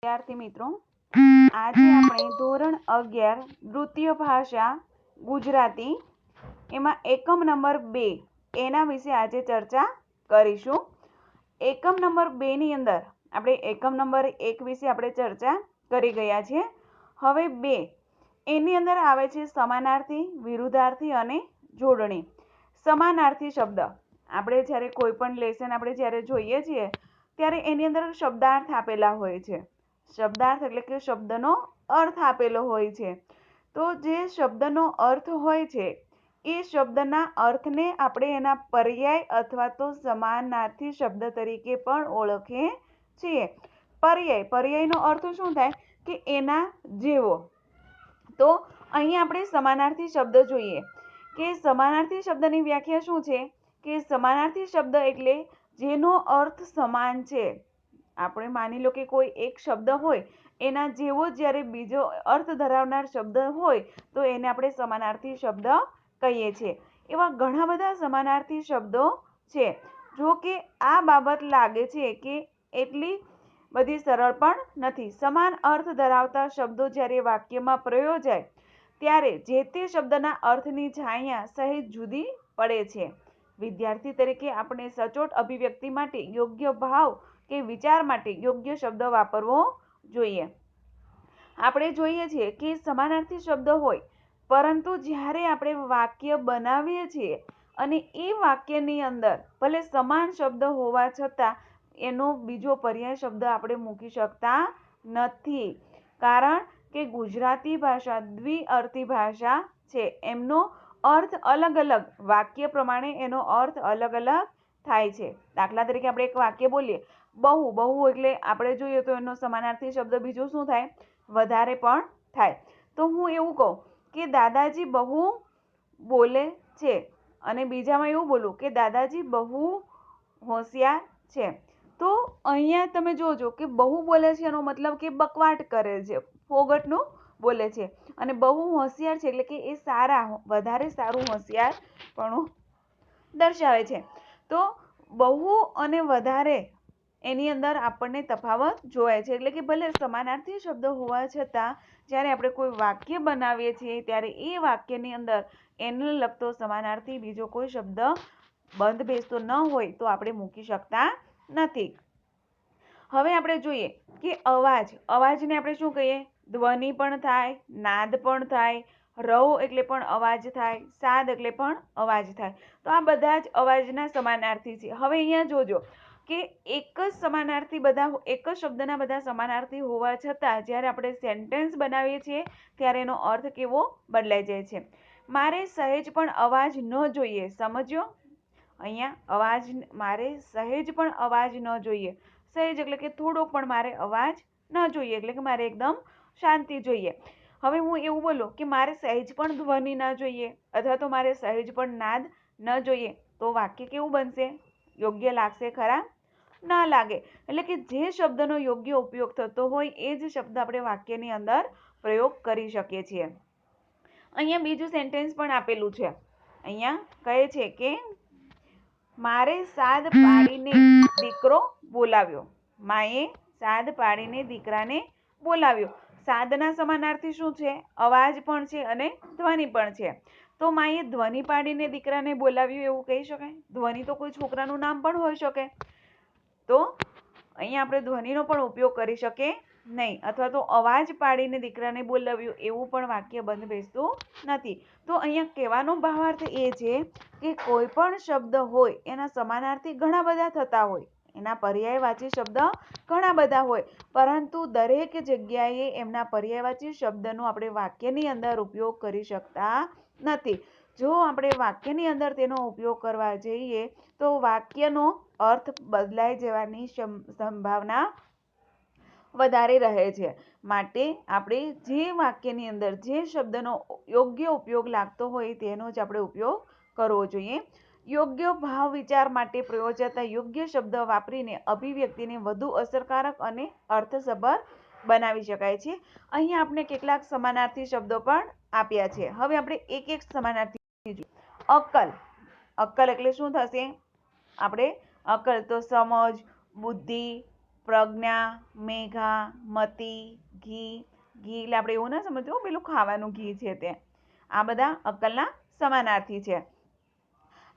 વિદ્યાર્થી મિત્રો, આજે આપણે ધોરણ 11 દ્વિતીય ભાષા ગુજરાતી એમાં એકમ નંબર 2 એના વિશે આજે ચર્ચા કરીશું. એકમ નંબર 2 ની અંદર આપણે એકમ નંબર 1 વિશે આપણે ચર્ચા કરી ગયા છીએ. હવે 2 એની અંદર આવે છે સમાનાર્થી, વિરુદ્ધાર્થી અને જોડણી. સમાનાર્થી શબ્દ આપણે જ્યારે કોઈ પણ લેસન આપણે જ્યારે જોઈએ છીએ ત્યારે એની અંદર શબ્દાર્થ આપેલા હોય છે. શબ્દાર્થ એટલે કે શબ્દનો અર્થ આપેલો હોય છે. તો જે શબ્દનો અર્થ હોય છે એ શબ્દના અર્થને આપણે એના પર્યાય અથવા તો સમાનાર્થી શબ્દ તરીકે પણ ઓળખીએ છીએ. પર્યાયનો અર્થ શું થાય કે એના જેવો. તો અહીં આપણે સમાનાર્થી શબ્દ જોઈએ કે સમાનાર્થી શબ્દની વ્યાખ્યા શું છે કે સમાનાર્થી શબ્દ એટલે જેનો અર્થ સમાન છે. આપણે માની લો કે કોઈ એક શબ્દ હોય એના જેવો જ્યારે બીજો અર્થ ધરાવનાર શબ્દ હોય તો એને આપણે સમાનાર્થી શબ્દ કહીએ છીએ. એવા ઘણા બધા સમાનાર્થી શબ્દો છે. જો કે આ બાબત લાગે છે કે એટલી બધી સરળ પણ નથી. સમાન અર્થ ધરાવતા શબ્દો જ્યારે વાક્યમાં પ્રયોજાય ત્યારે જે તે શબ્દના અર્થની છાયા સહેજ જુદી પડે છે. વિદ્યાર્થી તરીકે આપણે સચોટ અભિવ્યક્તિ માટે યોગ્ય ભાવ કે વિચાર માટે યોગ્ય શબ્દ વાપરવો જોઈએ. આપણે જોઈએ છીએ કે સમાનાર્થી શબ્દ હોય પરંતુ જ્યારે આપણે વાક્ય બનાવીએ છીએ અને એ વાક્યની અંદર ભલે સમાન શબ્દ હોવા છતાં એનો બીજો પર્યાય શબ્દ આપણે મૂકી શકતા નથી. કારણ કે ગુજરાતી ભાષા દ્વિઅર્થી ભાષા છે. એમનો અર્થ અલગ અલગ વાક્ય પ્રમાણે એનો અર્થ અલગ અલગ થાય છે. દાખલા તરીકે આપણે એક વાક્ય બોલીએ બહુ એટલે આપણે જોઈએ તો એનો સમાનાર્થી શબ્દ બીજો શું થાય? વધારે પણ થાય. તો હું એવું કહું કે દાદાજી બહુ બોલે છે અને બીજામાં એવું બોલું કે દાદાજી બહુ હોશિયાર છે. તો અહીંયા તમે જોજો કે બહુ બોલે છે એનો મતલબ કે બકવાટ કરે છે, ફોગટનું બોલે છે. અને બહુ હોશિયાર છે એટલે કે એ વધારે સારું હોશિયારપણું દર્શાવે છે. તો બહુ અને વધારે એની અંદર આપણને તફાવત જોવાય છે. એટલે કે ભલે સમાનાર્થી શબ્દ હોવા છતાં જ્યારે આપણે કોઈ વાક્ય બનાવીએ છીએ ત્યારે એ વાક્યની અંદર એને લગતો સમાનાર્થી બીજો કોઈ શબ્દ બંધ બેસતો ન હોય તો આપણે મૂકી શકતા નથી. હવે આપણે જોઈએ કે અવાજને આપણે શું કહીએ? ધ્વનિ પણ થાય, નાદ પણ થાય, રવ એટલે પણ અવાજ થાય, સાદ એટલે પણ અવાજ થાય. તો આ બધા જ અવાજના સમાનાર્થી છે. હવે અહીંયા જોજો કે એક જ શબ્દના બધા સમાનાર્થી હોવા છતાં જ્યારે આપણે સેન્ટેન્સ બનાવીએ છીએ ત્યારે એનો અર્થ કેવો બદલાઈ જાય છે. મારે સહેજ પણ અવાજ ન જોઈએ. સમજો અહીંયા મારે સહેજ પણ અવાજ ન જોઈએ. સહેજ એટલે કે થોડોક પણ મારે અવાજ ન જોઈએ એટલે કે મારે એકદમ શાંતિ જોઈએ. હવે હું એવું બોલું કે મારે સહેજ પણ ધ્વનિ ન જોઈએ અથવા તો મારે સહેજ પણ નાદ ન જોઈએ તો વાક્ય કેવું બનશે? યોગ્ય લાગશે ખરા? ના લાગે. એટલે કે જે શબ્દનો યોગ્ય ઉપયોગ થતો હોય એ જ શબ્દ આપણે વાક્યની અંદર પ્રયોગ કરી શકીએ છીએ. અહીંયા બીજું સેન્ટેન્સ પણ આપેલું છે. અહીંયા કહે છે કે મારે સાદ પાડીને દીકરો બોલાવ્યો. માએ સાદ પાડીને દીકરાને બોલાવ્યો. સાદના સમાનાર્થી શું છે? અવાજ પણ છે અને ધ્વનિ પણ છે. તો માએ ધ્વનિ પાડીને દીકરાને બોલાવ્યું એવું કહી શકાય? ધ્વનિ તો કોઈ છોકરાનું નામ પણ હોઈ શકે. તો અહીંયા આપણે ધ્વનિનો પણ ઉપયોગ કરી શકીએ નહીં. અથવા તો અવાજ પાડીને દીકરાને બોલાવ્યું એવું પણ વાક્ય બંધ બેસતું નથી. તો અહીંયા કહેવાનો ભાવાર્થ એ છે કે કોઈ પણ શબ્દ હોય એના સમાનાર્થી ઘણા બધા થતા હોય, એના પર્યાયવાચી શબ્દ ઘણા બધા હોય, પરંતુ દરેક જગ્યાએ એમના પર્યાયવાચી શબ્દનો આપણે વાક્યની અંદર ઉપયોગ કરી શકતા નથી. જો આપણે વાક્યની અંદર તેનો ઉપયોગ કરવા જઈએ તો વાક્યનો અર્થ બદલાઈ જવાની સંભાવના વધારે રહે છે. માટે આપણે જે વાક્યની અંદર જે શબ્દનો યોગ્ય ઉપયોગ લાગતો હોય તેનો જ આપણે ઉપયોગ કરવો જોઈએ. યોગ્ય ભાવ વિચાર માટે પ્રયોજાતા યોગ્ય શબ્દ વાપરીને અભિવ્યક્તિને વધુ અસરકારક અને અર્થસભર બનાવી શકાય છે. અહીં આપણે કેટલાક સમાનાર્થી શબ્દો પણ આપ્યા છે. હવે આપણે એક એક સમાનાર્થી જોઈએ. અક્કલ એટલે શું થશે? આપણે અક્કલ તો સમજ, બુદ્ધિ, પ્રજ્ઞા, મેઘા, મતી, ઘી. ઘી એટલે આપણે એવું ના સમજવું પેલું ખાવાનું ઘી છે તે. આ બધા અક્કલના સમાનાર્થી છે.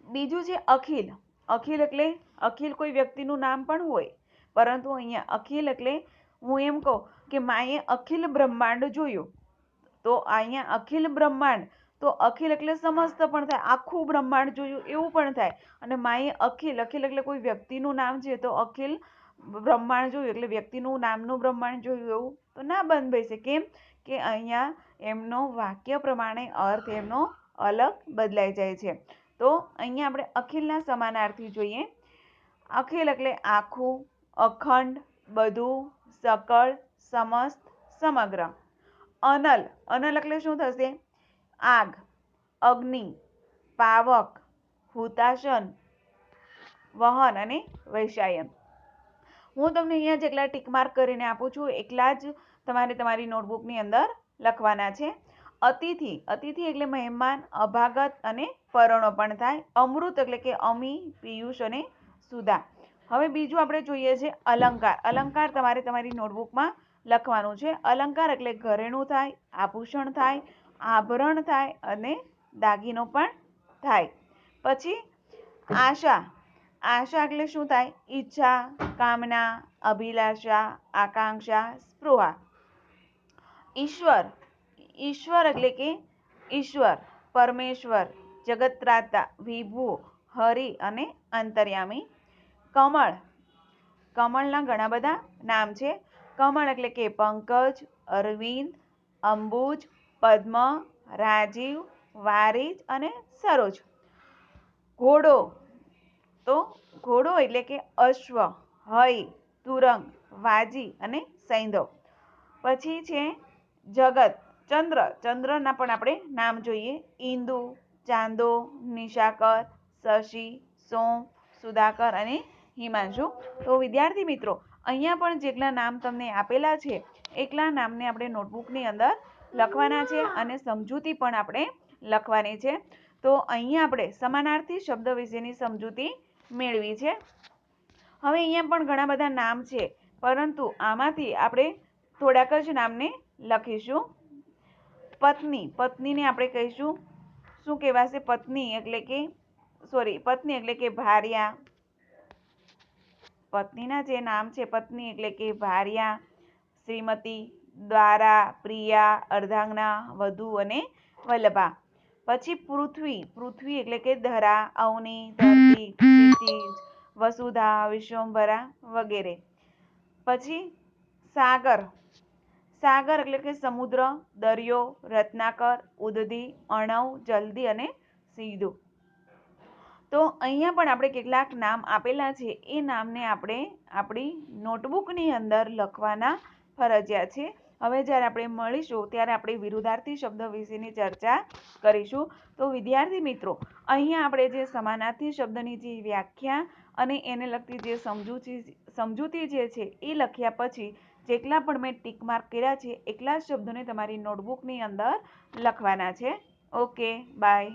બીજું છે અખિલ. અખિલ એટલે અખિલ કોઈ વ્યક્તિનું નામ પણ હોય, પરંતુ અહીંયા અખિલ એટલે હું એમ કહું કે માએ અખિલ બ્રહ્માંડ જોયું, તો અહીંયા અખિલ બ્રહ્માંડ, તો અખિલ એટલે સમસ્ત પણ થાય, આખું બ્રહ્માંડ જોયું એવું પણ થાય. અને માએ અખિલ, અખિલ એટલે કોઈ વ્યક્તિનું નામ છે, તો અખિલ બ્રહ્માંડ જોયું એટલે વ્યક્તિનું નામનું બ્રહ્માંડ જોયું એવું તો ના બંધાઈ શકે. કેમ કે અહીંયા એમનો વાક્ય પ્રમાણે અર્થ એમનો અલગ બદલાઈ જાય છે. તો અહીંયા આપણે અખિલના સમાનાર્થી જોઈએ. અખિલ એટલે આખું, અખંડ, બધું, સકળ, સમસ્ત, સમગ્ર. અનલ, અનલ એટલે શું થશે? આગ, અગ્નિ, પાવક, હુતાશન, વહન અને વૈશાયન. હું તમને અહીંયા જેટલા ટીક માર્ક કરીને આપું છું એટલા જ તમારે તમારી નોટબુકની અંદર લખવાના છે. અતિથિ, અતિથિ એટલે મહેમાન, અભાગત અને પરોણો પણ થાય. અમૃત એટલે કે અમી, પિયુષ અને સુધા. હવે બીજું આપણે જોઈએ છે અલંકાર. અલંકાર તમારે તમારી નોટબુકમાં લખવાનું છે. અલંકાર એટલે ઘરેણું થાય, આભૂષણ થાય, આભરણ થાય અને દાગીનો પણ થાય. પછી આશા. આશા એટલે શું થાય? ઈચ્છા, કામના, અભિલાષા, આકાંક્ષા, સ્પૃહા. ઈશ્વર. ઈશ્વર એટલે કે ઈશ્વર, પરમેશ્વર, જગત્રાતા, વિભુ, હરિ અને અંતર્યામી. કમળ. કમળના ઘણા બધા નામ છે. કમળ એટલે કે પંકજ, અરવિંદ, અંબુજ, પદ્મ, રાજીવ, વારિજ અને સરોજ. ઘોડો. તો ઘોડો એટલે કે અશ્વ, હય, તુરંગ, વાજી અને સૈંધવ. પછી છે જગત. ચંદ્ર. ચંદ્રના પણ આપણે નામ જોઈએ. ઇન્દુ, ચાંદો, નિશાકર, શશી, સોમ, સુધાકર અને હિમાંશુ. તો વિદ્યાર્થી મિત્રો, અહીંયા પણ જેટલા નામ તમને આપેલા છે એટલા નામને આપણે નોટબુકની અંદર લખવાના છે અને સમજૂતી પણ આપણે લખવાની છે. તો અહીંયા આપણે સમાનાર્થી શબ્દ વિશેની સમજૂતી મેળવી છે. હવે અહીંયા પણ ઘણા બધા નામ છે, પરંતુ આમાંથી આપણે થોડાક જ નામને લખીશું. પત્ની. પત્નીને આપણે કહીશું શું કહેવાશે? પત્ની એટલે કે પત્ની એટલે કે ભાર્યા. પત્નીના જે નામ છે પત્ની એટલે કે ભાર્યા, શ્રીમતી, દ્વારા, પ્રિયા, અર્ધાંગના, વધુ અને વલ્લભા. પછી પૃથ્વી. પૃથ્વી એટલે કે ધરા, અવની, ધરતી, ક્ષિતિજ, વસુધા, વિશ્વંભરા વગેરે. પછી સાગર. સાગર એટલે કે સમુદ્ર, દરિયો, રત્નાકર, ઉદધી, અણવ, જલ્દી અને સીધું. તો અહીંયા પણ આપણે કેટલાક નામ આપેલા છે એ નામને આપણે આપણી નોટબુકની અંદર લખવાના ફરજિયાત છે. હવે જ્યારે આપણે મળીશું ત્યારે આપણે વિરુદ્ધાર્થી શબ્દ વિશેની ચર્ચા કરીશું. તો વિદ્યાર્થી મિત્રો, અહીંયા આપણે જે સમાનાર્થી શબ્દની જે વ્યાખ્યા અને એને લગતી જે સમજૂતી જે છે એ લખ્યા પછી જેટલા પણ મેં ટીક માર્ક કર્યા છે એટલા જ શબ્દોને તમારી નોટબુકની અંદર લખવાના છે. Okay, by.